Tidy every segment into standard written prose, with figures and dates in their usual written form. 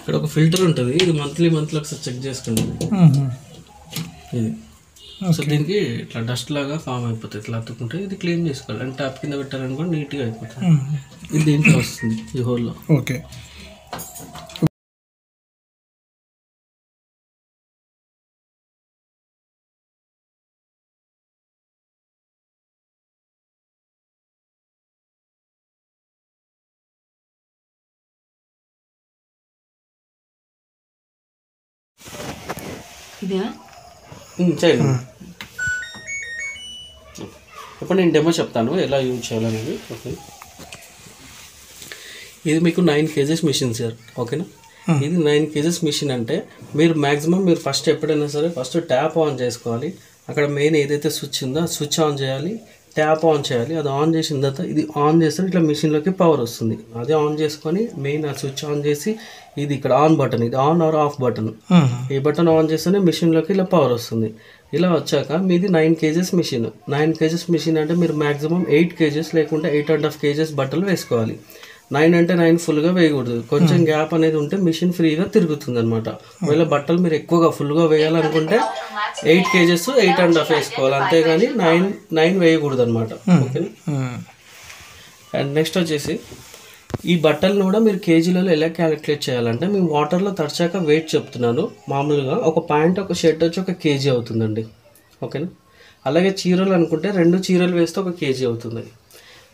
ఇక్కడ ఒక ఫిల్టర్ ఉంటుంది, ఇది మంత్లీ ఒకసారి చెక్ చేసుకోండి. ఇది సో దీనికి ఇట్లా డస్ట్ లాగా ఫామ్ అయిపోతుంది, ఇట్లా అతుక్కుంటే ఇది క్లీన్ చేసుకోవాలి. అంటే ట్యాప్ కింద పెట్టారనుకోండి నీట్గా అయిపోతుంది. ఇది దీంట్లో వస్తుంది ఈ హోల్లో. ఓకే. చేయండి. ఇప్పుడు నేను డెమో చెప్తాను ఎలా యూజ్ చేయాలనేది. ఓకే, ఇది మీకు 9 kgs మిషన్ సార్. ఓకేనా, ఇది 9 kgs మిషన్ అంటే మీరు మ్యాక్సిమం మీరు ఫస్ట్ ఎప్పుడైనా సరే ఫస్ట్ ట్యాప్ ఆన్ చేసుకోవాలి. అక్కడ మెయిన్ ఏదైతే స్విచ్ ఉందో ఆ స్విచ్ ఆన్ చేయాలి, ట్యాప్ ఆన్ చేయాలి. అది ఆన్ చేసిన తర్వాత ఇది ఆన్ చేస్తే ఇట్లా మిషన్లోకి పవర్ వస్తుంది. అదే ఆన్ చేసుకొని మెయిన్ ఆ స్విచ్ ఆన్ చేసి ఇది ఇక్కడ ఆన్ బటన్, ఇది ఆన్ ఆర్ ఆఫ్ బటన్, ఈ బటన్ ఆన్ చేస్తేనే మిషన్లోకి ఇలా పవర్ వస్తుంది. ఇలా వచ్చాక మీది 9 kgs మిషన్. 9 kgs మిషన్ అంటే మీరు మ్యాక్సిమం 8 kgs లేకుంటే 8.5 kgs బట్టలు వేసుకోవాలి. 9 అంటే 9 ఫుల్గా వేయకూడదు, కొంచెం గ్యాప్ అనేది ఉంటే మిషన్ ఫ్రీగా తిరుగుతుంది అనమాట. ఒకవేళ బట్టలు మీరు ఎక్కువగా ఫుల్గా వేయాలనుకుంటే 8 kgs 8.5 వేసుకోవాలి, అంతేగాని 9 వేయకూడదు అనమాట. ఓకేనా. అండ్ నెక్స్ట్ వచ్చేసి ఈ బట్టలను కూడా మీరు కేజీలలో ఎలా క్యాలిక్యులేట్ చేయాలంటే మేము వాటర్లో తడిచాక వెయిట్ చెప్తున్నాను. మామూలుగా ఒక ప్యాంట్ ఒక షర్ట్ వచ్చి 1 kg అవుతుందండి. ఓకేనా. అలాగే చీరలు అనుకుంటే 2 చీరలు వేస్తే 1 kg అవుతుంది.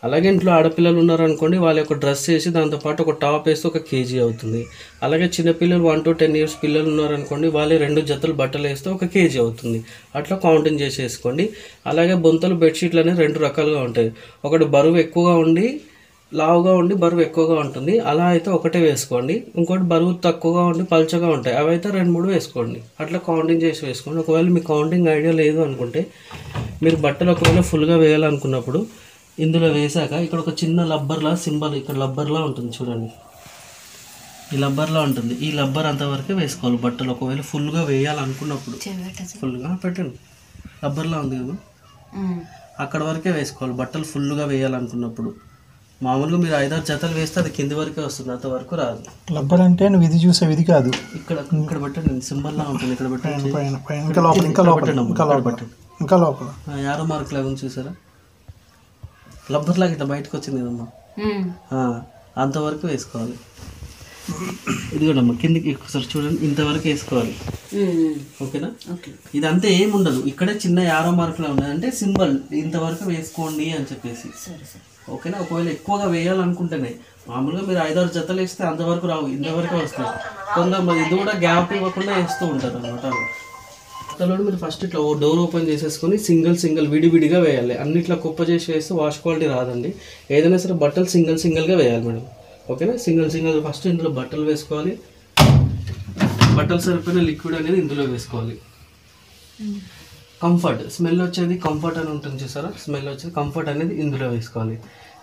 అలాగే ఇంట్లో ఆడపిల్లలు ఉన్నారనుకోండి, వాళ్ళ యొక్క డ్రెస్ వేసి దాంతోపాటు ఒక టాప్ వేస్తే 1 kg అవుతుంది. అలాగే చిన్నపిల్లలు 1 to 10 years పిల్లలు ఉన్నారనుకోండి, వాళ్ళే 2 జతలు బట్టలు వేస్తే 1 kg అవుతుంది. అట్లా కౌంటింగ్ చేసేసుకోండి. అలాగే బొంతలు బెడ్షీట్లు అనేవి 2 రకాలుగా ఉంటాయి. ఒకటి బరువు ఎక్కువగా ఉండి లావుగా ఉండి బరువు ఎక్కువగా ఉంటుంది, అలా అయితే ఒకటే వేసుకోండి. ఇంకోటి బరువు తక్కువగా ఉండి పల్చగా ఉంటాయి, అవి అయితే 2-3 వేసుకోండి. అట్లా కౌంటింగ్ చేసి వేసుకోండి. ఒకవేళ మీ కౌంటింగ్ ఐడియా లేదు అనుకుంటే మీరు బట్టలు ఒకవేళ ఫుల్గా వేయాలనుకున్నప్పుడు ఇందులో వేసాక ఇక్కడ ఒక చిన్న లబ్బర్లా సింబల్, ఇక్కడ లబ్బర్లా ఉంటుంది చూడండి, ఈ లబ్బర్లా ఉంటుంది. ఈ లబ్బర్ అంతవరకే వేసుకోవాలి బట్టలు. ఒకవేళ ఫుల్గా వేయాలనుకున్నప్పుడు ఫుల్గా పెట్టండి, లబ్బర్లా ఉంది కదా అక్కడ వరకే వేసుకోవాలి బట్టలు ఫుల్గా వేయాలనుకున్నప్పుడు. మామూలుగా మీరు 5-6 జతలు వేస్తే అది కింది వరకే వస్తుంది, అంతవరకు రాదు. లబ్బర్ అంటే నువ్వు ఇది చూసే ఇది కాదు, ఇక్కడ పెట్టండి, సింబల్లా ఉంటుంది. ఇక్కడ పెట్టండి, ఇంకా లోపల యారో మార్క్ లాగా ఉంది చూసారా, లబ్బర్ లాగా ఇట్లా బయటకు వచ్చింది కదమ్మా, అంతవరకు వేసుకోవాలి. ఇది కూడా అమ్మా కిందికి ఒకసారి చూడండి, ఇంతవరకు వేసుకోవాలి. ఓకేనా. ఇదంతా ఏముండదు, ఇక్కడే చిన్న యారో మార్కులా ఉన్నది అంటే సింబల్ ఇంతవరకు వేసుకోండి అని చెప్పేసి. ఓకేనా. ఒకవేళ ఎక్కువగా వేయాలనుకుంటేనే మామూలుగా మీరు 5-6 జతలు వేస్తే అంతవరకు రావు, ఇంతవరకు వస్తాయి. కొంతమంది ఇది కూడా గ్యాప్ ఇవ్వకుండా వేస్తూ ఉంటారు అనమాట. బట్టలు మీరు ఫస్ట్ ఇట్లా డోర్ ఓపెన్ చేసేసుకొని సింగిల్ విడివిడిగా వేయాలి. అన్నిట్లా కుప్ప చేసి వేస్తే వాష్ క్వాలిటీ రాదండి. ఏదైనా సరే బట్టలు సింగిల్గా వేయాలి మేడం. ఓకేనా. సింగిల్ ఫస్ట్ ఇందులో బట్టలు వేసుకోవాలి. బట్టలు సరిపోయిన లిక్విడ్ అనేది ఇందులో వేసుకోవాలి. కంఫర్ట్ స్మెల్ వచ్చేది కంఫర్ట్ అని ఉంటుంది చూసారా, స్మెల్ వచ్చేది కంఫర్ట్ అనేది ఇందులో వేసుకోవాలి.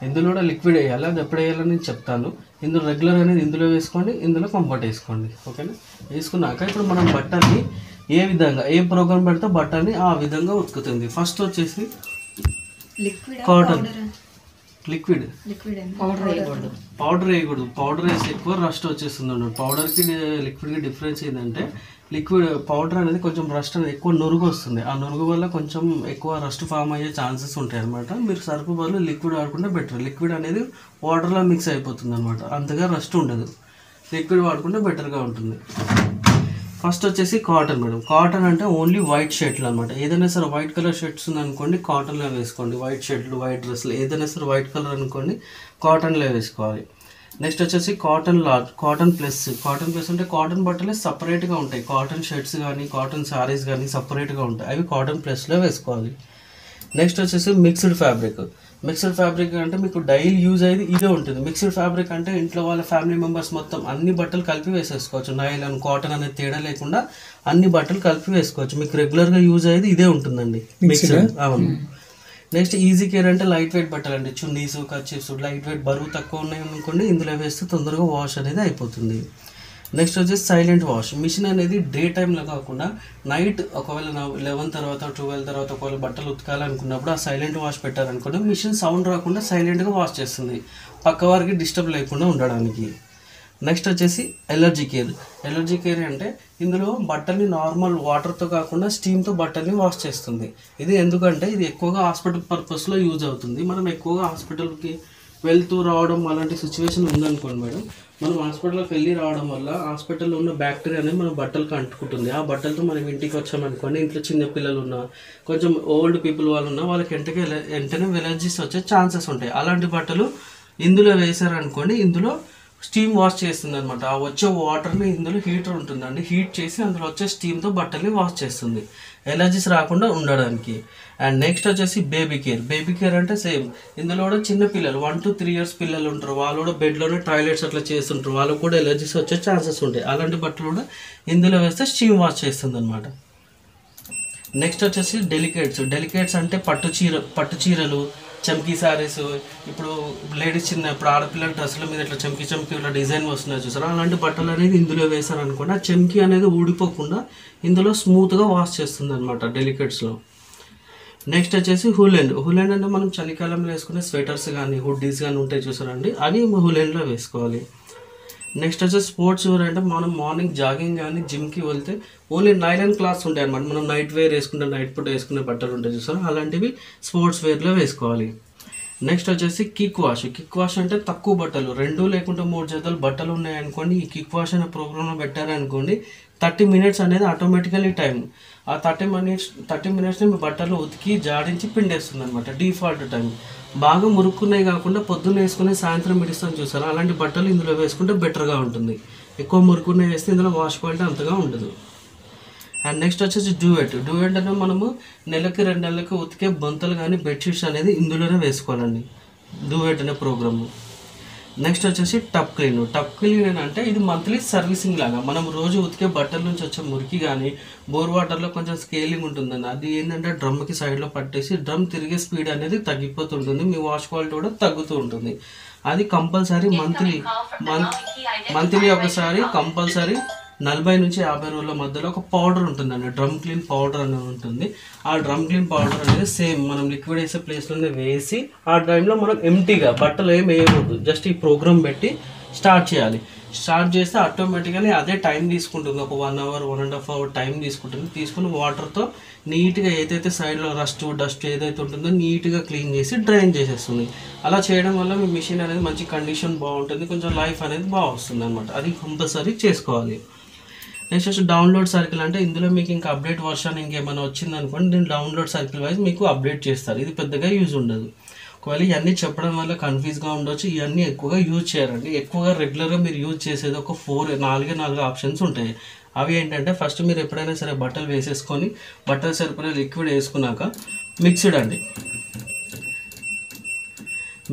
ఇందులో కూడా లిక్విడ్ వేయాలి, అది ఎప్పుడు వేయాలని నేను చెప్తాను. ఇందులో రెగ్యులర్ అనేది ఇందులో వేసుకోండి, ఇందులో కంఫర్ట్ వేసుకోండి. ఓకేనా. వేసుకున్నాక ఇప్పుడు మనం బట్టల్ని ఏ విధంగా ఏ ప్రోగ్రామ్ పెడితే బట్టల్ని ఆ విధంగా ఉతుకుతుంది. ఫస్ట్ వచ్చేసి కాటన్ లిక్విడ్, పౌడర్ వేయకూడదు. పౌడర్ వేసి ఎక్కువ రస్ట్ వచ్చేస్తుంది అన్నమాట. పౌడర్కి లిక్విడ్కి డిఫరెన్స్ ఏంటంటే లిక్విడ్ పౌడర్ అనేది కొంచెం రస్ట్ అనేది ఎక్కువ నురుగు వస్తుంది, ఆ నురుగు వల్ల కొంచెం ఎక్కువ రస్ట్ ఫామ్ అయ్యే ఛాన్సెస్ ఉంటాయి అనమాట. మీరు సర్ఫ్ బదులు లిక్విడ్ వాడుకుంటే బెటర్. లిక్విడ్ అనేది వాటర్లో మిక్స్ అయిపోతుంది అనమాట, అంతగా రస్ట్ ఉండదు. లిక్విడ్ వాడుకుంటే బెటర్గా ఉంటుంది. ఫస్ట్ వచ్చేసి కాటన్ మేడం. కాటన్ అంటే ఓన్లీ వైట్ షర్ట్లు అనమాట. ఏదైనా సరే వైట్ కలర్ షర్ట్స్ ఉందనుకోండి కాటన్లో వేసుకోండి. వైట్ షర్ట్లు వైట్ డ్రెస్సులు ఏదైనా సరే వైట్ కలర్ అనుకోండి కాటన్లో వేసుకోవాలి. నెక్స్ట్ వచ్చేసి cotton large, cotton plus. Cotton plus అంటే కాటన్ బట్టలే సపరేట్గా ఉంటాయి. కాటన్ షర్ట్స్ కానీ కాటన్ శారీస్ కానీ సపరేట్గా ఉంటాయి, అవి కాటన్ ప్లస్లో వేసుకోవాలి. నెక్స్ట్ వచ్చేసి మిక్స్డ్ ఫ్యాబ్రిక్. మిక్స్డ్ ఫ్యాబ్రిక్ అంటే మీకు డైలీ యూజ్ అయ్యేది ఇదే ఉంటుంది. మిక్స్డ్ ఫ్యాబ్రిక్ అంటే ఇంట్లో వాళ్ళ ఫ్యామిలీ మెంబర్స్ మొత్తం అన్ని బట్టలు కలిపి వేసేసుకోవచ్చు. నైలాన్ కాటన్ అనేది తేడా లేకుండా అన్ని బట్టలు కలిపి వేసుకోవచ్చు. మీకు రెగ్యులర్గా యూజ్ అయ్యేది ఇదే ఉంటుందండి మిక్స్డ్. అవును. నెక్స్ట్ ఈజీ కేర్ అంటే లైట్ వెయిట్ బట్టలు అండి. చున్నీస్ కర్చీఫ్స్ లైట్ వెయిట్ బరువు తక్కువ ఉన్నాయి అనుకోండి ఇందులో వేస్తే తొందరగా వాష్ అనేది అయిపోతుంది. నెక్స్ట్ వచ్చేసి సైలెంట్ వాష్. మిషన్ అనేది డే టైంలో కాకుండా నైట్ ఒకవేళ 11 తర్వాత 12 తర్వాత ఒకవేళ బట్టలు ఉతకాలనుకున్నప్పుడు ఆ సైలెంట్ వాష్ పెట్టారనుకోండి మిషన్ సౌండ్ రాకుండా సైలెంట్గా వాష్ చేస్తుంది, పక్క వారికి డిస్టర్బ్ లేకుండా ఉండడానికి. నెక్స్ట్ వచ్చేసి ఎలర్జీ కేర్. ఎలర్జీ కేర్ అంటే ఇందులో బట్టల్ని నార్మల్ వాటర్తో కాకుండా స్టీమ్తో బట్టల్ని వాష్ చేస్తుంది. ఇది ఎందుకంటే ఇది ఎక్కువగా హాస్పిటల్ పర్పస్లో యూజ్ అవుతుంది. మనం ఎక్కువగా హాస్పిటల్కి వెళ్తూ రావడం అలాంటి సిచ్యువేషన్ ఉందనుకోండి మేడం, మనం హాస్పిటల్కి వెళ్ళి రావడం వల్ల హాస్పిటల్లో ఉన్న బ్యాక్టీరియా అనేది మన బట్టలకు అంటుకుంటుంది. ఆ బట్టలతో మనం ఇంటికి వచ్చామనుకోండి, ఇంట్లో చిన్న పిల్లలు ఉన్నా, కొంచెం ఓల్డ్ పీపుల్ వాళ్ళు ఉన్నా, వాళ్ళకి వెంటనే ఎలర్జీస్ వచ్చే ఛాన్సెస్ ఉంటాయి. అలాంటి బట్టలు ఇందులో వేసారనుకోండి, ఇందులో స్టీమ్ వాష్ చేస్తుంది అనమాట. ఆ వచ్చే వాటర్ని ఇందులో హీటర్ ఉంటుందండి, హీట్ చేసి అందులో వచ్చే స్టీమ్తో బట్టల్ని వాష్ చేస్తుంది ఎలర్జీస్ రాకుండా ఉండడానికి. అండ్ నెక్స్ట్ వచ్చేసి బేబీ కేర్. బేబీ కేర్ అంటే సేమ్, ఇందులో కూడా చిన్న పిల్లలు 1 to 3 years పిల్లలు ఉంటారు, వాళ్ళు కూడా బెడ్లోనే టాయిలెట్స్ అట్లా చేస్తుంటారు, వాళ్ళకు కూడా ఎలర్జీస్ వచ్చే ఛాన్సెస్ ఉంటాయి. అలాంటి బట్టలు కూడా ఇందులో వేస్తే స్టీమ్ వాష్ చేస్తుంది అనమాట. నెక్స్ట్ వచ్చేసి డెలికేట్స్ అంటే పట్టు చీరలు, చమ్కీ శారీస్, ఇప్పుడు లేడీస్ ఇప్పుడు ఆడపిల్లల డ్రెస్సుల మీద ఇట్లా చమ్కీ ఇట్లా డిజైన్ వస్తున్నాయి చూసారా, అలాంటి బట్టలు అనేది ఇందులో వేసారు అనుకోండి, ఆ చమ్కీ అనేది ఊడిపోకుండా ఇందులో స్మూత్గా వాష్ చేస్తుంది అనమాట డెలికేట్స్లో. నెక్స్ట్ వచ్చేసి హూలెండ్ అంటే మనం చలికాలంలో వేసుకునే స్వెటర్స్ కానీ హుడ్డీస్ కానీ ఉంటాయి చూసారండి, అవి హూలెండ్లో వేసుకోవాలి. నెక్స్ట్ వచ్చేసి స్పోర్ట్స్ వేర్ అంటే మనం మార్నింగ్ జాగింగ్ కానీ జిమ్కి వెళ్తే ఓన్లీ నైలాన్ క్లాత్స్ ఉంటాయి అనమాట, మనం నైట్ వేర్ వేసుకుంటే నైట్ పూట వేసుకునే బట్టలు ఉంటాయి చూసారు, అలాంటివి స్పోర్ట్స్ వేర్లో వేసుకోవాలి. నెక్స్ట్ వచ్చేసి కిక్ వాష్ అంటే తక్కువ బట్టలు 2 లేకుంటే 3 జతలు బట్టలు ఉన్నాయనుకోండి, ఈ కిక్ వాష్ అనే ప్రోగ్రామ్లో పెట్టారనుకోండి, 30 minutes అనేది ఆటోమేటికలీ టైం. ఆ 30 minutesని మీ బట్టలు ఉతికి జాడించి పిండేస్తుంది అనమాట, డిఫాల్ట్ టైం. బాగా మురుక్కున్నాయి కాకుండా పొద్దున్న వేసుకుని సాయంత్రం మిడిస్తాం చూసారా, అలాంటి బట్టలు ఇందులో వేసుకుంటే బెటర్గా ఉంటుంది. ఎక్కువ మురుక్కున్నాయి వేస్తే ఇందులో వాష్ క్వాలిటీ అంతగా ఉండదు. అండ్ నెక్స్ట్ వచ్చేసి డ్యూయెట్ అంటే మనము నెలకి 2 నెలలకి ఉతికే బొంతలు కానీ బెడ్షీట్స్ అనేది ఇందులోనే వేసుకోవాలండి, డ్యూయెట్ అనే ప్రోగ్రాము. నెక్స్ట్ వచ్చేసి టప్ క్లీన్ అంటే ఇది మంత్లీ సర్వీసింగ్ లాగా, మనం రోజు ఉతికే బట్టల నుంచి వచ్చే మురికి కానీ బోర్ వాటర్లో కొంచెం స్కేలింగ్ ఉంటుందండి, అది ఏంటంటే డ్రమ్కి సైడ్లో పట్టేసి డ్రమ్ తిరిగే స్పీడ్ అనేది తగ్గిపోతుంటుంది, మీ వాష్ క్వాలిటీ కూడా తగ్గుతూ ఉంటుంది. అది కంపల్సరీ మంత్లీ ఒకసారి కంపల్సరీ 40 నుంచి 50 రోజుల మధ్యలో ఒక పౌడర్ ఉంటుందండి, డ్రమ్ క్లీన్ పౌడర్ అనేది ఉంటుంది. ఆ డ్రమ్ క్లీన్ పౌడర్ అనేది సేమ్ మనం లిక్విడ్ వేసే ప్లేస్లోనే వేసి ఆ టైంలో మనం ఎంటీగా బట్టలు ఏం వేయకూడదు, జస్ట్ ఈ ప్రోగ్రామ్ పెట్టి స్టార్ట్ చేయాలి. స్టార్ట్ చేస్తే ఆటోమేటికలీ అదే టైం తీసుకుంటుంది, ఒక 1 hour 1.5 hour టైం తీసుకుంటుంది. తీసుకుని వాటర్తో నీట్గా ఏదైతే సైడ్లో డస్ట్ ఏదైతే ఉంటుందో నీట్గా క్లీన్ చేసి డ్రైన్ చేసేస్తుంది. అలా చేయడం వల్ల మీ మిషన్ అనేది మంచి కండిషన్ బాగుంటుంది, కొంచెం లైఫ్ అనేది బాగా వస్తుంది అనమాట, అది కంపల్సరీ చేసుకోవాలి. నెక్స్ట్ వచ్చి డౌన్లోడ్ సర్కిల్ అంటే ఇందులో మీకు ఇంకా అప్డేట్ వర్షన్ ఇంకేమైనా వచ్చింది అనుకోండి, దీన్ని డౌన్లోడ్ సర్కిల్ వైజ్ మీకు అప్డేట్ చేస్తారు. ఇది పెద్దగా యూజ్ ఉండదు. ఒకవేళ ఇవన్నీ చెప్పడం వల్ల కన్ఫ్యూజ్గా ఉండొచ్చు, ఇవన్నీ ఎక్కువగా యూజ్ చేయరండి. ఎక్కువగా రెగ్యులర్గా మీరు యూజ్ చేసేది ఒక 4 ఆప్షన్స్ ఉంటాయి. అవి ఏంటంటే, ఫస్ట్ మీరు ఎప్పుడైనా సరే బట్టలు వేసేసుకొని బట్టలు సరిపడే లిక్విడ్ వేసుకున్నాక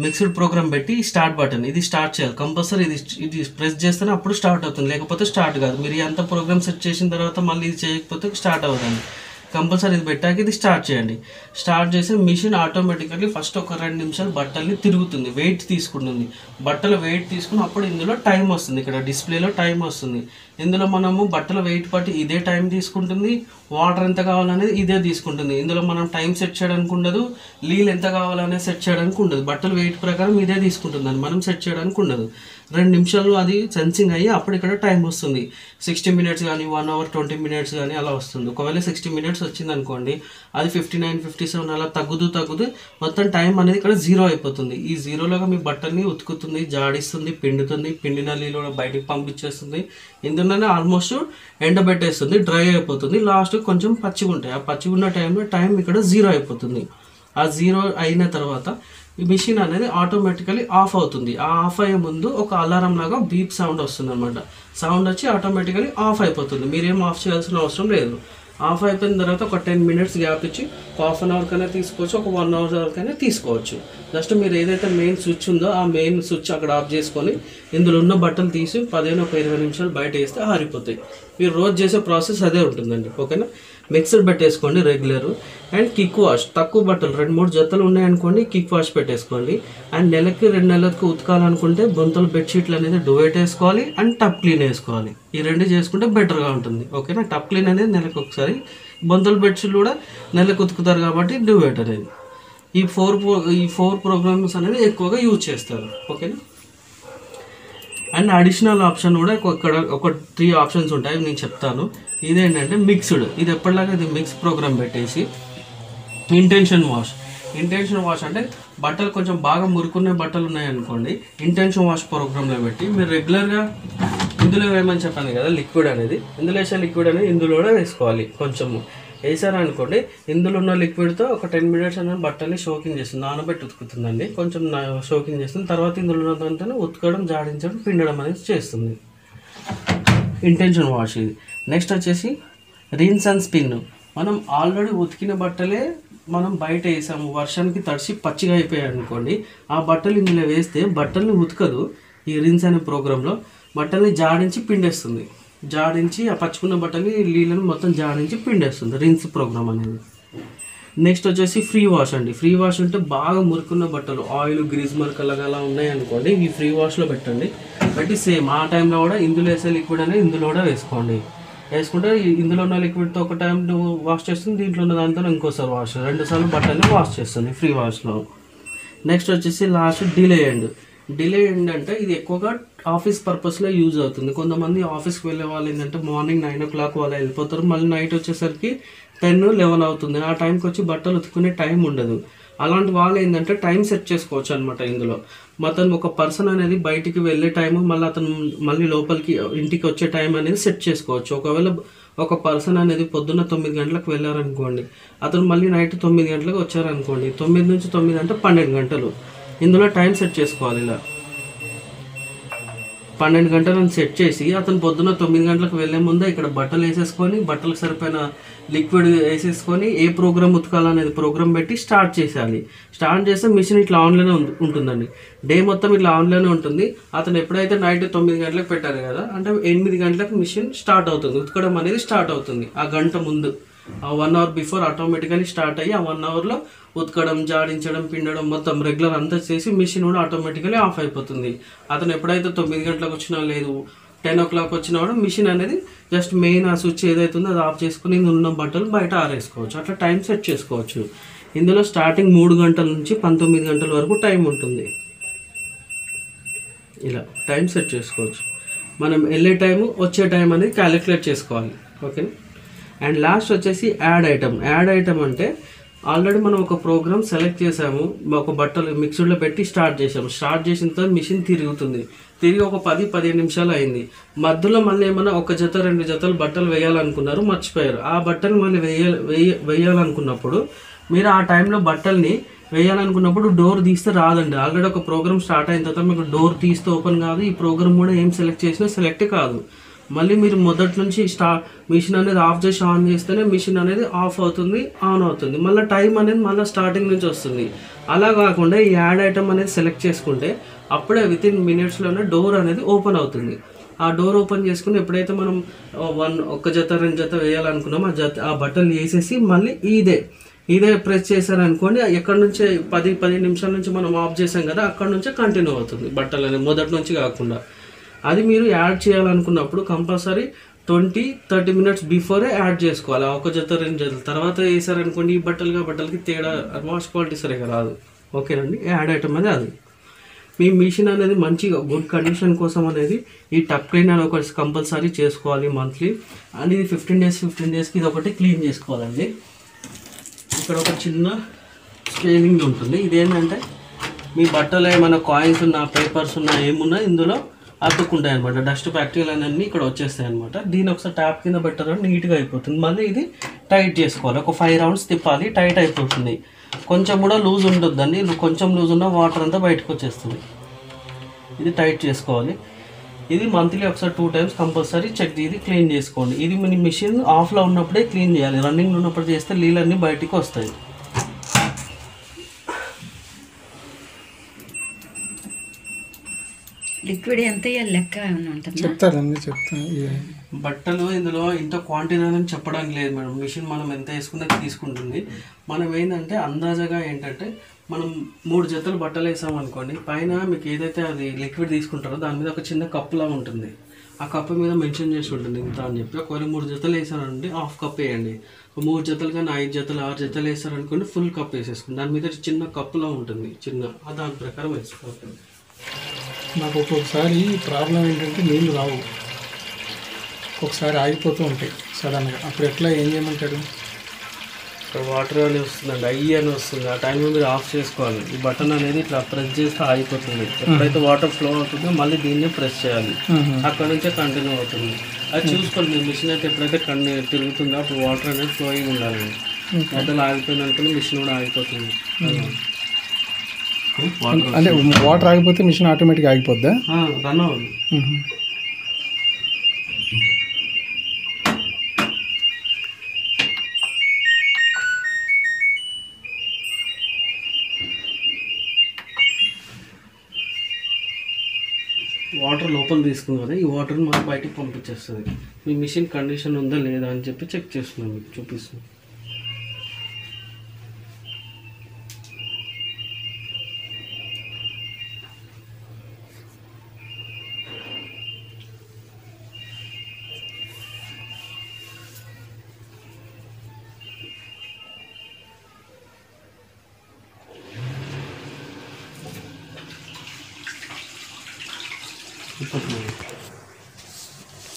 మిక్స్డ్ ప్రోగ్రామ్ పెట్టి స్టార్ట్ బటన్ ఇది స్టార్ట్ చేయాలి కంపల్సరీ, ఇది ప్రెస్ చేస్తేనే అప్పుడు స్టార్ట్ అవుతుంది, లేకపోతే స్టార్ట్ కాదు. మీరు ఎంత ప్రోగ్రామ్ సెట్ చేసిన తర్వాత మళ్ళీ ఇది చేయకపోతే స్టార్ట్ అవుతుంది. కంపల్సరీ ఇది పెట్టాక ఇది స్టార్ట్ చేయండి. స్టార్ట్ చేసి మిషన్ ఆటోమేటికల్లీ ఫస్ట్ ఒక 2 నిమిషాలు బట్టల్ని తిరుగుతుంది, వెయిట్ తీసుకుంటుంది. బట్టల వెయిట్ తీసుకుని అప్పుడు ఇందులో టైం వస్తుంది, ఇక్కడ డిస్ప్లేలో టైం వస్తుంది. ఇందులో మనము బట్టల వెయిట్ బట్టి ఇదే టైం తీసుకుంటుంది, వాటర్ ఎంత కావాలనేది ఇదే తీసుకుంటుంది. ఇందులో మనం టైం సెట్ చేయడానికి ఉండదు, నీళ్ళు ఎంత కావాలనేది సెట్ చేయడానికి ఉండదు. బట్టల వెయిట్ ప్రకారం ఇదే తీసుకుంటుందని మనం సెట్ చేయడానికి ఉండదు. 2 నిమిషాలు అది సెన్సింగ్ అయ్యి అప్పుడు ఇక్కడ టైం వస్తుంది. 60 minutes కానీ 1 hour 20 minutes కానీ అలా వస్తుంది. ఒకవేళ 60 minutes వచ్చింది అనుకోండి, అది 59 57 అలా తగ్గుతూ మొత్తం టైం అనేది ఇక్కడ 0 అయిపోతుంది. ఈ 0లోగా మీ బట్టల్ని ఉతుకుతుంది, జాడిస్తుంది, పిండిన నీళ్ళు బయటికి పంపించేస్తుంది. ఇందులోనే ఆల్మోస్ట్ ఎండబెట్టేస్తుంది, డ్రై అయిపోతుంది. లాస్ట్ కొంచెం పచ్చిగా ఉంటాయి, ఆ పచ్చిగా ఉన్న టైంలో టైం ఇక్కడ 0 అయిపోతుంది. ఆ 0 అయిన తర్వాత ఈ మిషన్ అనేది ఆటోమేటికలీ ఆఫ్ అవుతుంది. ఆ ఆఫ్ అయ్యే ముందు ఒక అలారం లాగా బీప్ సౌండ్ వస్తుంది అనమాట. సౌండ్ వచ్చి ఆటోమేటికలీ ఆఫ్ అయిపోతుంది, మీరేం ఆఫ్ చేయాల్సిన అవసరం లేదు. ఆఫ్ అయిపోయిన తర్వాత ఒక 10 minutes గ్యాప్ ఇచ్చి ఒక 1/2 hour కైనా తీసుకోవచ్చు, ఒక 1 hour కైనా తీసుకోవచ్చు. జస్ట్ మీరు ఏదైతే మెయిన్ స్విచ్ ఉందో ఆ మెయిన్ స్విచ్ అక్కడ ఆఫ్ చేసుకొని ఇందులో ఉన్న బట్టలు తీసి 20 నిమిషాలు బయట వేస్తే ఆరిపోతాయి. మీరు రోజు చేసే ప్రాసెస్ అదే ఉంటుందండి. ఓకేనా? మిక్సర్ పెట్టేసుకోండి రెగ్యులర్. అండ్ కిక్ వాష్, తక్కువ బట్టలు 2-3 జతలు ఉన్నాయనుకోండి, కిక్ వాష్ పెట్టేసుకోండి. అండ్ నెలకి 2 నెలలకు ఉతకాలనుకుంటే బొంతలు బెడ్షీట్లు అనేది డోవేట్ వేసుకోవాలి అండ్ టప్ క్లీన్ వేసుకోవాలి. ఈ 2 చేసుకుంటే బెటర్గా ఉంటుంది. ఓకేనా? టప్ క్లీన్ అనేది నెలకు ఒకసారి, బొంతలు బెడ్షీట్లు కూడా నెలకు ఉతుకుతారు కాబట్టి డోవేట్ అనేది. ఈ 4 ప్రోగ్రామ్స్ అనేది ఎక్కువగా యూజ్ చేస్తారు. ఓకేనా? అండ్ అడిషనల్ ఆప్షన్ కూడా ఇక్కడ ఒక 3 ఆప్షన్స్ ఉంటాయి, నేను చెప్తాను. ఇదేంటంటే మిక్స్డ్. ఇది ఎప్పటిలాగా ఇది మిక్స్ ప్రోగ్రామ్ పెట్టేసి ఇంటెన్షన్ వాష్ అంటే బట్టలు కొంచెం బాగా మురుకునే బట్టలు ఉన్నాయనుకోండి, ఇంటెన్షన్ వాష్ ప్రోగ్రాంలో పెట్టి మీరు రెగ్యులర్గా ఇందులో వేయమని చెప్పాను కదా లిక్విడ్ అనేది, ఇందులో వేసే లిక్విడ్ అనేది ఇందులో కూడా వేసుకోవాలి. కొంచెము వేసారనుకోండి, ఇందులో ఉన్న లిక్విడ్తో ఒక 10 minutes అనేది బట్టల్ని షోకింగ్ చేస్తుంది, నానబెట్టి ఉతుకుతుందండి. కొంచెం షోకింగ్ చేస్తుంది, తర్వాత ఇందులో ఉన్నదంతా ఉతకడం, జాడించడం, పిండడం అనేది చేస్తుంది. ఇంటెన్షన్ వాష్ ఇది. నెక్స్ట్ వచ్చేసి రిన్స్ అండ్ స్పిన్. మనం ఆల్రెడీ ఉతికిన బట్టలే మనం బయట వేసాము, వర్షానికి తడిసి పచ్చిగా అయిపోయాయి అనుకోండి, ఆ బట్టలు ఇందులో వేస్తే బట్టల్ని ఉతకదు. ఈ రిన్స్ అనే ప్రోగ్రాంలో బట్టల్ని జాడించి పిండేస్తుంది, జాడించి ఆ పచ్చుకున్న బట్టల్ని నీళ్ళని మొత్తం జాడించి పిండేస్తుంది రిన్స్ ప్రోగ్రామ్ అనేది. నెక్స్ట్ వచ్చేసి ఫ్రీ వాష్ అండి. ఫ్రీ వాష్ అంటే బాగా మురుకున్న బట్టలు, ఆయిల్ గ్రీజ్ మరకలు అలా ఉన్నాయి అనుకోండి, ఈ ఫ్రీ వాష్లో పెట్టండి. పెట్టి సేమ్ ఆ టైంలో కూడా ఇందులో వేసే లిక్విడ్ అనేది ఇందులో కూడా వేసుకోండి. వేసుకుంటే ఇందులో ఉన్న లిక్విడ్తో ఒక టైం వాష్ చేస్తుంది, దీంట్లో ఉన్న దాంతో ఇంకోసారి వాష్, 2 సార్లు బట్టల్ని వాష్ చేస్తుంది ఫ్రీ వాష్లో. నెక్స్ట్ వచ్చేసి లాస్ట్ డిలే ఎండ్ అంటే ఇది ఎక్కువగా ఆఫీస్ పర్పస్లో యూజ్ అవుతుంది. కొంతమంది ఆఫీస్కి వెళ్ళే వాళ్ళు ఏంటంటే మార్నింగ్ 9 o'clock వాళ్ళు వెళ్ళిపోతారు, మళ్ళీ నైట్ వచ్చేసరికి 10-11 అవుతుంది. ఆ టైంకి వచ్చి బట్టలు ఉతుకునే టైం ఉండదు. అలాంటి వాళ్ళు ఏంటంటే టైం సెట్ చేసుకోవచ్చు అనమాట. ఇందులో అతను ఒక పర్సన్ అనేది బయటికి వెళ్ళే టైము, మళ్ళీ అతను మళ్ళీ లోపలికి ఇంటికి వచ్చే టైం అనేది సెట్ చేసుకోవచ్చు. ఒకవేళ ఒక పర్సన్ అనేది పొద్దున్న 9 గంటలకు వెళ్ళారనుకోండి, అతను మళ్ళీ నైట్ 9 గంటలకు వచ్చారనుకోండి, 9 నుంచి 9 అంటే 12 గంటలు ఇందులో టైం సెట్ చేసుకోవాలి. ఇలా 12 గంటలను సెట్ చేసి అతను పొద్దున్న 9 గంటలకు వెళ్ళే ముందే ఇక్కడ బట్టలు వేసేసుకొని, బట్టలకు సరిపోయిన లిక్విడ్ వేసేసుకొని ఏ ప్రోగ్రామ్ ఉతకాలనేది ప్రోగ్రామ్ పెట్టి స్టార్ట్ చేసేయాలి. స్టార్ట్ చేస్తే మిషన్ ఇట్లా ఆన్లోనే ఉంటుందండి, డే మొత్తం ఇట్లా ఆన్లోనే ఉంటుంది. అతను ఎప్పుడైతే నైట్ 9 గంటలకు పెట్టారు కదా, అంటే 8 గంటలకు మిషన్ స్టార్ట్ అవుతుంది, ఉతకడం అనేది స్టార్ట్ అవుతుంది. ఆ గంట ముందు, ఆ 1 hour బిఫోర్ ఆటోమేటికలీ స్టార్ట్ అయ్యి ఆ 1 hourలో ఉతకడం, జాడించడం, పిండడం మొత్తం రెగ్యులర్ అంతా చేసి మిషన్ కూడా ఆటోమేటికలీ ఆఫ్ అయిపోతుంది. అతను ఎప్పుడైతే 9 గంటలకు వచ్చినా లేదు 10 o'clock వచ్చినా కూడా మిషన్ అనేది జస్ట్ మెయిన్ ఆ స్విచ్ ఏదైతే ఉందో అది ఆఫ్ చేసుకుని ఉన్న బట్టలు బయట ఆరేసుకోవచ్చు. అట్లా టైం సెట్ చేసుకోవచ్చు. ఇందులో స్టార్టింగ్ 3 గంటల నుంచి 19 గంటల వరకు టైం ఉంటుంది. ఇలా టైం సెట్ చేసుకోవచ్చు. మనం వెళ్ళే టైము వచ్చే టైం అనేది క్యాలిక్యులేట్ చేసుకోవాలి. ఓకే. అండ్ లాస్ట్ వచ్చేసి యాడ్ ఐటమ్ అంటే ఆల్రెడీ మనం ఒక ప్రోగ్రామ్ సెలెక్ట్ చేసాము, ఒక బట్టలు మిక్సర్లో పెట్టి స్టార్ట్ చేసాము. స్టార్ట్ చేసిన తర్వాత మిషన్ తిరిగి ఒక 10-15 నిమిషాలు అయింది. మధ్యలో మళ్ళీ ఏమైనా 1 జత 2 జతలు బట్టలు వేయాలనుకున్నారు, మర్చిపోయారు. ఆ బట్టలు మళ్ళీ వేయాలనుకున్నప్పుడు మీరు ఆ టైంలో బట్టల్ని వేయాలనుకున్నప్పుడు డోర్ తీస్తే రాదండి. ఆల్రెడీ ఒక ప్రోగ్రామ్ స్టార్ట్ అయిన తర్వాత మీకు డోర్ తీస్తే ఓపెన్ కాదు, ఈ ప్రోగ్రామ్ కూడా ఏం సెలెక్ట్ చేసినా సెలెక్ట్ కాదు. మళ్ళీ మీరు మొదటి నుంచి మిషన్ అనేది ఆఫ్ చేసి ఆన్ చేస్తేనే మిషన్ అనేది ఆఫ్ అవుతుంది, ఆన్ అవుతుంది. మళ్ళీ టైం అనేది మళ్ళీ స్టార్టింగ్ నుంచి వస్తుంది. అలా కాకుండా ఈ యాడ్ ఐటమ్ అనేది సెలెక్ట్ చేసుకుంటే అప్పుడే వితిన్ మినిట్స్లోనే డోర్ అనేది ఓపెన్ అవుతుంది. ఆ డోర్ ఓపెన్ చేసుకుని ఎప్పుడైతే మనం 1 జత 2 జత వేయాలనుకున్నామో ఆ బట్టలు వేసేసి మళ్ళీ ఇదే ప్రెస్ చేశారనుకోండి, ఎక్కడి నుంచి 10-15 నిమిషాల నుంచి మనం ఆఫ్ చేసాం కదా, అక్కడ నుంచే కంటిన్యూ అవుతుంది బట్టలు అనేది, మొదటి నుంచి కాకుండా. అది మీరు యాడ్ చేయాలనుకున్నప్పుడు కంపల్సరీ 20-30 minutes బిఫోరే యాడ్ చేసుకోవాలి. 1 జత 2 జతలు తర్వాత వేసారనుకోండి, ఈ బట్టలకి తేడా వాష్ క్వాలిటీ సరిగా రాదు. ఓకేనండి. యాడ్ ఐటమ్ అది మీ మిషన్ అనేది మంచిగా గుడ్ కండిషన్ కోసం అనేది ఈ టప్ క్లీన్ అని ఒకటి కంపల్సరీ చేసుకోవాలి మంత్లీ. అండ్ ఇది 15 డేస్కి ఇది ఒకటి క్లీన్ చేసుకోవాలండి. ఇక్కడ ఒక చిన్న స్కేలింగ్ ఉంటుంది. ఇదేంటంటే మీ బట్టలు ఏమైనా కాయిన్స్ ఉన్నా, పేపర్స్ ఉన్నా, ఏమున్నా ఇందులో అతుక్కుంటాయి అనమాట. డస్ట్ బ్యాక్టీరియాలు అన్నీ ఇక్కడ వచ్చేస్తాయి అనమాట. దీని ఒకసారి ట్యాప్ కింద పెట్టాలని నీట్గా అయిపోతుంది. మళ్ళీ ఇది టైట్ చేసుకోవాలి. ఒక 5 rounds తిప్పాలి, టైట్ అయిపోతుంది. కొంచెం కూడా లూజ్ ఉండొద్దండి, కొంచెం లూజ్ ఉన్న వాటర్ అంతా బయటకు వచ్చేస్తుంది. ఇది టైట్ చేసుకోవాలి. ఇది మంత్లీ ఒకసారి 2 times కంపల్సరీ ఇది క్లీన్ చేసుకోండి. ఇది మీ మిషన్ ఆఫ్లో ఉన్నప్పుడే క్లీన్ చేయాలి, రన్నింగ్ ఉన్నప్పుడు చేస్తే నీళ్ళన్నీ బయటికి వస్తాయి. లిక్విడ్ ఎంత లెక్క చెప్తాను. బట్టలు ఇందులో ఇంత క్వాంటిటీ అని చెప్పడానికి లేదు మేడం. మిషన్ మనం ఎంత వేసుకున్నా తీసుకుంటుంది. మనం ఏంటంటే అందాజగా ఏంటంటే మనం 3 జతలు బట్టలు వేసాం అనుకోండి, పైన మీకు ఏదైతే అది లిక్విడ్ తీసుకుంటారో దాని మీద ఒక చిన్న కప్పులా ఉంటుంది. ఆ కప్పు మీద మెన్షన్ చేసి ఉంటుంది ఇంత అని చెప్పి. ఒకవేళ 3 జతలు వేసారంటే హాఫ్ కప్ వేయండి. 3 జతలు కానీ 5 జతలు 6 జతలు వేసారనుకోండి, ఫుల్ కప్ వేసేసుకోండి. దాని మీద చిన్న కప్పులా ఉంటుంది, చిన్న దాని ప్రకారం వేసుకోవాలి. నాకు ఒక్కొక్కసారి ప్రాబ్లం ఏంటంటే నీళ్ళు రావు, ఒక్కొక్కసారి ఆగిపోతూ ఉంటాయి సడన్గా. అప్పుడు ఎట్లా ఏం చేయమంటాడు? ఇక్కడ వాటర్ అని వస్తుందండి, అయ్యి అని వస్తుంది. ఆ టైంలో మీరు ఆఫ్ చేసుకోవాలి. ఈ బటన్ అనేది ఇట్లా ప్రెస్ చేస్తే ఆగిపోతుంది. ఎప్పుడైతే వాటర్ ఫ్లో అవుతుందో మళ్ళీ దీన్ని ప్రెస్ చేయాలి, అక్కడ నుంచే కంటిన్యూ అవుతుంది. అది చూసుకోండి, మీ మిషన్ అయితే ఎప్పుడైతే తిరుగుతుందో అప్పుడు వాటర్ అనేది ఫ్లోయింగ్ ఉండాలండి. మధ్యలో ఆగిపోయింది అనుకుని మిషన్ కూడా ఆగిపోతుంది. అంటే వాటర్ ఆగిపోతే మిషన్ ఆటోమేటిక్గా ఆగిపోద్దా? రన్ అవ్వదు. వాటర్ లోపల తీసుకుంది కదా, ఈ వాటర్ని మనం బయటికి పంపించేస్తుంది. మీ మిషన్ కండిషన్ ఉందా లేదా అని చెప్పి చెక్ చేస్తున్నాం, మీకు చూపిస్తున్నాం.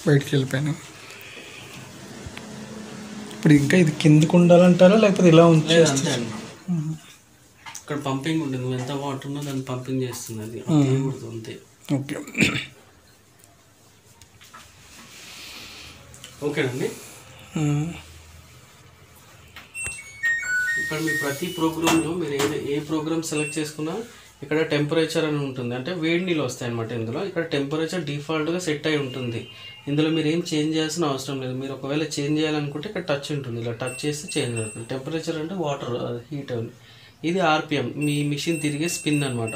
బయటికి వెళ్ళిపోయాను. ఇప్పుడు ఇంకా ఇది కిందకు ఉండాలంటారా లేకపోతే ఇలా అంతే అండి. ఇక్కడ పంపింగ్ ఉంటుంది, ఎంత వాటర్ ఉందో దాన్ని పంపింగ్ చేస్తుంది. అది అంతే. ఓకే ఓకేనండి. ఇక్కడ మీ ప్రతి ప్రోగ్రాంలో మీరు ఏ ప్రోగ్రామ్ సెలెక్ట్ చేసుకున్నా ఇక్కడ టెంపరేచర్ అని ఉంటుంది, అంటే వేడి నీళ్ళు వస్తాయి అన్నమాట. ఇందులో ఇక్కడ టెంపరేచర్ డిఫాల్ట్గా సెట్ అయి ఉంటుంది. ఇందులో మీరు ఏం చేంజ్ చేయాల్సిన అవసరం లేదు. మీరు ఒకవేళ చేంజ్ చేయాలనుకుంటే ఇక్కడ టచ్ ఉంటుంది, ఇలా టచ్ చేస్తే చేంజ్ అవుతుంది. టెంపరేచర్ అంటే వాటర్ హీట్ అని. ఇది ఆర్పిఎం, మీ మిషన్ తిరిగే స్పిన్ అనమాట,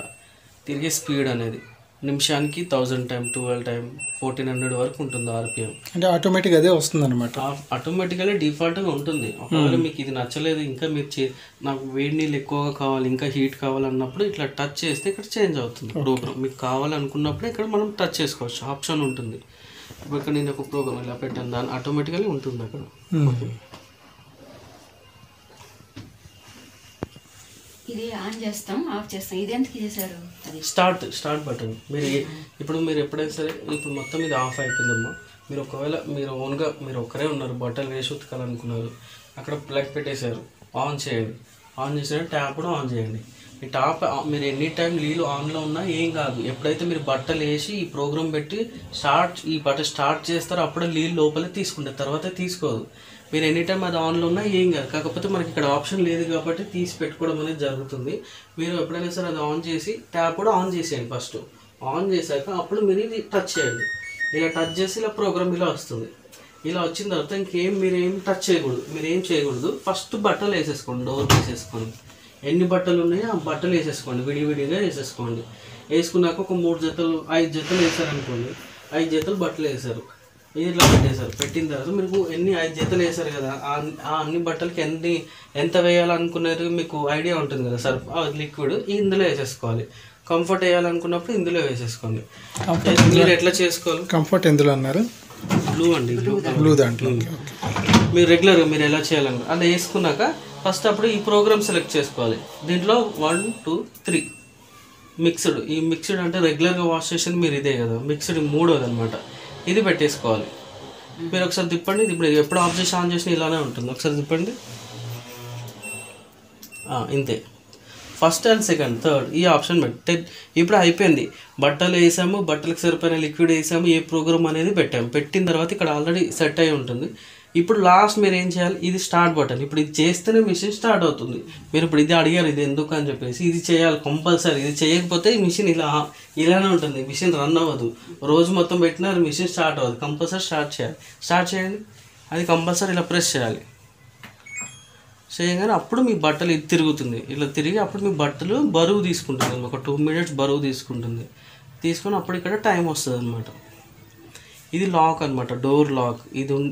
తిరిగే స్పీడ్ అనేది నిమిషానికి 1000 టైం, 12 టైం, 1400 వరకు ఉంటుంది ఆర్పిఎం. అంటే ఆటోమేటిక్ అదే వస్తుంది అనమాట. ఆటోమేటిక్గా డిఫాల్ట్గా ఉంటుంది. ఒకవేళ మీకు ఇది నచ్చలేదు, ఇంకా మీరు నాకు వేడి నీళ్ళు ఎక్కువగా కావాలి, ఇంకా హీట్ కావాలన్నప్పుడు ఇట్లా టచ్ చేస్తే ఇక్కడ చేంజ్ అవుతుంది ప్రోగ్రామ్. మీకు కావాలనుకున్నప్పుడు ఇక్కడ మనం టచ్ చేసుకోవచ్చు, ఆప్షన్ ఉంటుంది. ఇప్పుడు ఇక్కడ నేను ఒక ప్రోగ్రామ్ ఇలా పెట్టాను, దాని ఆటోమేటిక్గా ఉంటుంది అక్కడ. ఇది ఆన్ చేస్తాం, ఆఫ్ చేస్తాం. ఇది ఎందుకు చేశారు? అది స్టార్ట్ బటన్. మీరు ఎప్పుడైనా సరే ఇప్పుడు మొత్తం ఇది ఆఫ్ అయిపోయిందమ్మా. మీరు ఒకవేళ మీరు ఓన్గా మీరు ఒక్కరే ఉన్నారు, బట్టలు వేసి ఉతకాలనుకున్నారు, అక్కడ ప్లగ్ పెట్టేశారు, ఆన్ చేయండి. ఆన్ చేసిన ట్యాప్ కూడా ఆన్ చేయండి. ఈ ట్యాప్ మీరు ఎనీ టైం నీళ్ళు ఆన్లో ఉన్నా ఏం కాదు. ఎప్పుడైతే మీరు బట్టలు వేసి ఈ ప్రోగ్రామ్ పెట్టి ఈ బట్టలు స్టార్ట్ చేస్తారో అప్పుడే నీళ్ళు లోపలే తీసుకుంటారు, తర్వాత తీసుకోదు. మీరు ఎనీ టైం అది ఆన్లో ఉన్నా ఏం కాదు. కాకపోతే మనకి ఇక్కడ ఆప్షన్ లేదు కాబట్టి తీసి పెట్టుకోవడం అనేది జరుగుతుంది. మీరు ఎప్పుడైనా సరే అది ఆన్ చేసి ట్యాప్ కూడా ఆన్ చేసేయండి. ఫస్ట్ ఆన్ చేశాక అప్పుడు మీరు ఇది టచ్ చేయండి. ఇలా టచ్ చేసి ఇలా ప్రోగ్రామ్ ఇలా వస్తుంది. ఇలా వచ్చిన తర్వాత మీరేం టచ్ చేయకూడదు, మీరేం చేయకూడదు. ఫస్ట్ బట్టలు వేసేసుకోండి, డోర్ వేసేసుకోండి. ఎన్ని బట్టలు ఉన్నాయో ఆ బట్టలు వేసేసుకోండి, విడివిడిగా వేసేసుకోండి. వేసుకున్నాక ఒక 3 జతలు 5 జతలు వేసారనుకోండి, 5 జతలు బట్టలు వేసారు, ఇట్లా పెట్టేశారు. పెట్టిన తర్వాత మీకు 5 జతలు వేసారు కదా, ఆ అన్ని బట్టలకి ఎంత వేయాలనుకున్నారు మీకు ఐడియా ఉంటుంది కదా. సర్ఫ్ లిక్విడ్ ఇందులో వేసేసుకోవాలి. కంఫర్ట్ వేయాలనుకున్నప్పుడు ఇందులో వేసేసుకోండి. మీరు ఎట్లా చేసుకోవాలి? కంఫర్ట్ ఎందులో అన్నారు? బ్లూ అండి, బ్లూ దాంట్లో. మీరు రెగ్యులర్గా మీరు ఎలా చేయాలని అలా వేసుకున్నాక ఫస్ట్ అప్పుడు ఈ ప్రోగ్రామ్ సెలెక్ట్ చేసుకోవాలి. దీంట్లో 1, 2, 3 మిక్స్డ్. ఈ మిక్స్డ్ అంటే రెగ్యులర్గా వాష్ చేసేది మీరు ఇదే కదా, మిక్స్డ్ 3వది అనమాట. ఇది పెట్టేసుకోవాలి. మీరు ఒకసారి తిప్పండి. ఇప్పుడు ఎప్పుడు ఆఫ్ చేసి ఆన్ చేసిన ఇలానే ఉంటుంది. ఒకసారి తిప్పండి. ఇంతే. ఫస్ట్ అండ్ సెకండ్, థర్డ్ ఈ ఆప్షన్ పెట్టి ఇప్పుడు అయిపోయింది. బట్టలు వేసాము, బట్టలకు సరిపోయిన లిక్విడ్ వేసాము, ఏ ప్రోగ్రామ్ అనేది పెట్టాము. పెట్టిన తర్వాత ఇక్కడ ఆల్రెడీ సెట్ అయి ఉంటుంది. ఇప్పుడు లాస్ట్ మీరు ఏం చేయాలి, ఇది స్టార్ట్ బటన్. ఇప్పుడు ఇది చేస్తేనే మిషన్ స్టార్ట్ అవుతుంది. మీరు ఇప్పుడు ఇది అడిగారు, ఇది ఎందుకు అని చెప్పేసి, ఇది చేయాలి కంపల్సరీ. ఇది చేయకపోతే ఈ మిషన్ ఇలానే ఉంటుంది, మిషన్ రన్ అవ్వదు. రోజు మొత్తం పెట్టినా మిషన్ స్టార్ట్ అవ్వదు. కంపల్సరీ స్టార్ట్ చేయాలి. స్టార్ట్ చేయండి, అది కంపల్సరీ ఇలా ప్రెస్ చేయాలి. చేయగానే అప్పుడు మీ బట్టలు ఇది తిరుగుతుంది. ఇలా తిరిగి అప్పుడు మీ బట్టలు బరువు తీసుకుంటుంది, ఒక 2 minutes బరువు తీసుకుంటుంది. తీసుకొని అప్పుడు ఇక్కడ టైం వస్తుంది అనమాట. ఇది లాక్ అనమాట, డోర్ లాక్.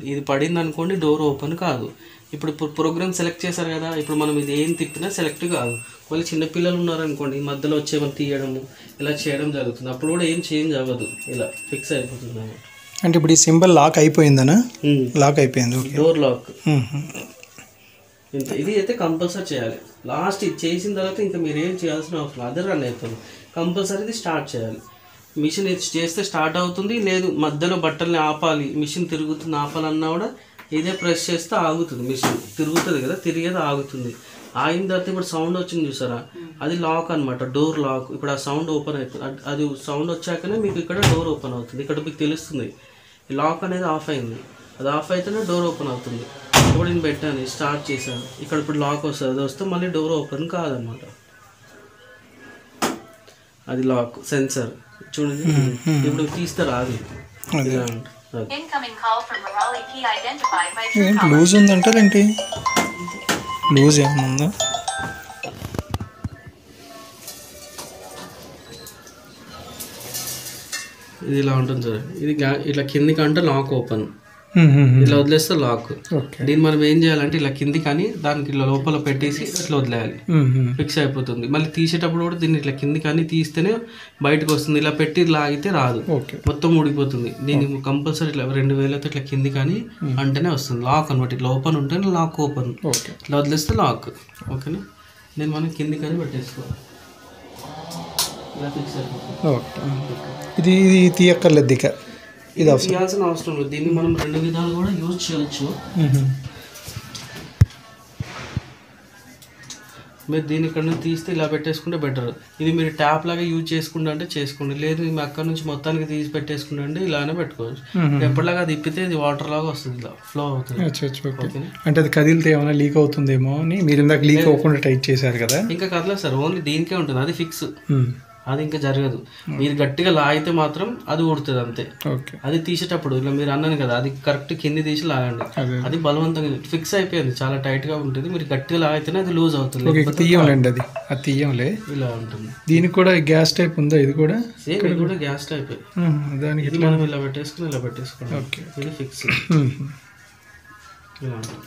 ఇది పడింది అనుకోండి, డోర్ ఓపెన్ కాదు. ఇప్పుడు ప్రోగ్రామ్ సెలెక్ట్ చేశారు కదా, ఇప్పుడు మనం ఇది ఏం తిప్పినా సెలెక్ట్ కాదు. వాళ్ళు చిన్నపిల్లలు ఉన్నారనుకోండి, మధ్యలో వచ్చేమని తీయడము ఇలా చేయడం జరుగుతుంది. అప్పుడు కూడా ఏం చేంజ్ అవ్వదు, ఇలా ఫిక్స్ అయిపోతుంది అనమాట. అంటే ఇప్పుడు ఈ సింబల్ లాక్ అయిపోయిందనా? లాక్ అయిపోయింది, డోర్ లాక్. ఇది అయితే కంపల్సరీ చేయాలి. లాస్ట్ ఇది చేసిన తర్వాత ఇంకా మీరు ఏం చేయాల్సిన అవసరం, అదే రన్ అవుతుంది. కంపల్సరీ ఇది స్టార్ట్ చేయాలి. మిషన్ చేస్తే స్టార్ట్ అవుతుంది, లేదు మధ్యలో బట్టల్ని ఆపాలి, మిషన్ తిరుగుతుంది ఆపాలన్నా కూడా ఇదే ప్రెస్ చేస్తే ఆగుతుంది. మిషన్ తిరుగుతుంది కదా, తిరిగేది ఆగుతుంది. ఆగిన తర్వాత ఇప్పుడు సౌండ్ వచ్చింది చూసారా, అది లాక్ అనమాట, డోర్ లాక్. ఇప్పుడు ఆ సౌండ్ ఓపెన్ అవుతుంది, అది సౌండ్ వచ్చాకనే మీకు ఇక్కడ డోర్ ఓపెన్ అవుతుంది. ఇక్కడ మీకు తెలుస్తుంది లాక్ అనేది ఆఫ్ అయింది, అది ఆఫ్ అయితేనే డోర్ ఓపెన్ అవుతుంది. ఇప్పుడు నేను పెట్టాను, స్టార్ట్ చేశాను, ఇక్కడ ఇప్పుడు లాక్ వస్తుంది, అది వస్తే మళ్ళీ డోర్ ఓపెన్ కాదనమాట. అది లాక్ సెన్సర్ చూడండి. ఇప్పుడు తీస్తారు అది లూజ్ ఉందంటారు ఏంటి, లూజ్ ఏమన్నా ఉందా? ఇది ఇలా ఉంటుంది సార్, ఇది ఇట్లా కిందికి అంటే లాక్ ఓపెన్, ఇట్లా వదిలేస్తే లాక్. దీన్ని మనం ఏం చేయాలంటే ఇలా కింది కానీ దానికి ఇట్లా లోపల పెట్టేసి ఇట్లా వదిలేయాలి, ఫిక్స్ అయిపోతుంది. మళ్ళీ తీసేటప్పుడు కూడా దీన్ని ఇట్లా కింది కానీ తీస్తేనే బయటకు వస్తుంది. ఇలా పెట్టి లాగితే రాదు, మొత్తం ఊడిపోతుంది. దీన్ని కంపల్సరీ ఇట్లా 2000 ఇట్లా కింది కానీ అంటేనే వస్తుంది లాక్ అనమాట. ఇట్లా ఓపెన్ ఉంటేనే లాక్ ఓపెన్, ఇట్లా వదిలేస్తే లాక్. ఓకేనా, నేను మనం కింది కానీ పెట్టేసుకోవాలి, ఇలా ఫిక్స్ అయిపోతుంది. ఇది తీయక్కర్లేదు, ఇక ఇది తీయాల్సిన అవసరం లేదు. దీన్ని మనం 2 విధాలు కూడా యూజ్ చేయొచ్చు. మీరు దీన్ని ఇక్కడ నుంచి తీస్తే ఇలా పెట్టేసుకుంటే బెటర్. ఇది మీరు ట్యాప్ లాగా యూజ్ చేసుకుంటా అంటే చేసుకోండి, లేదు మేము అక్కడ నుంచి మొత్తానికి తీసి పెట్టేసుకుంటా అంటే ఇలానే పెట్టుకోవచ్చు. ఎప్పటిలాగా తిప్పితే ఇది వాటర్ లాగా వస్తుంది, ఇలా ఫ్లో అవుతుంది. అంటే అది కదిలితే ఏమైనా లీక్ అవుతుందేమో అని మీరు ఇందాక లీక్ అవ్వకుండా టైట్ చేశారు కదా. ఇంకా కదలేదు సార్, ఓన్లీ దీనికే ఉంటుంది, అది ఫిక్స్, అది ఇంకా జరగదు. మీరు గట్టిగా లాగితే మాత్రం అది ఊడుతుంది అంతే. అది తీసేటప్పుడు ఇలా మీరు అన్నాను కదా, అది కరెక్ట్ కింది తీసి లాగండి, అది బలవంతంగా ఫిక్స్ అయిపోయింది, చాలా టైట్ గా ఉంటుంది. మీరు గట్టిగా లాగితేనే అది లూజ్ అవుతుంది. తీయంలేండి, అది తీయంలే, ఇలా ఉంటుంది. దీనికి కూడా గ్యాస్ టైప్ ఉందా? ఇది కూడా సేమ్, ఇది కూడా గ్యాస్ టైప్. దానికి ఇది మనం ఇలా పెట్టేసుకుని ఇలా పెట్టేసుకోండి, ఇది ఫిక్స్ ఇలా ఉంటుంది.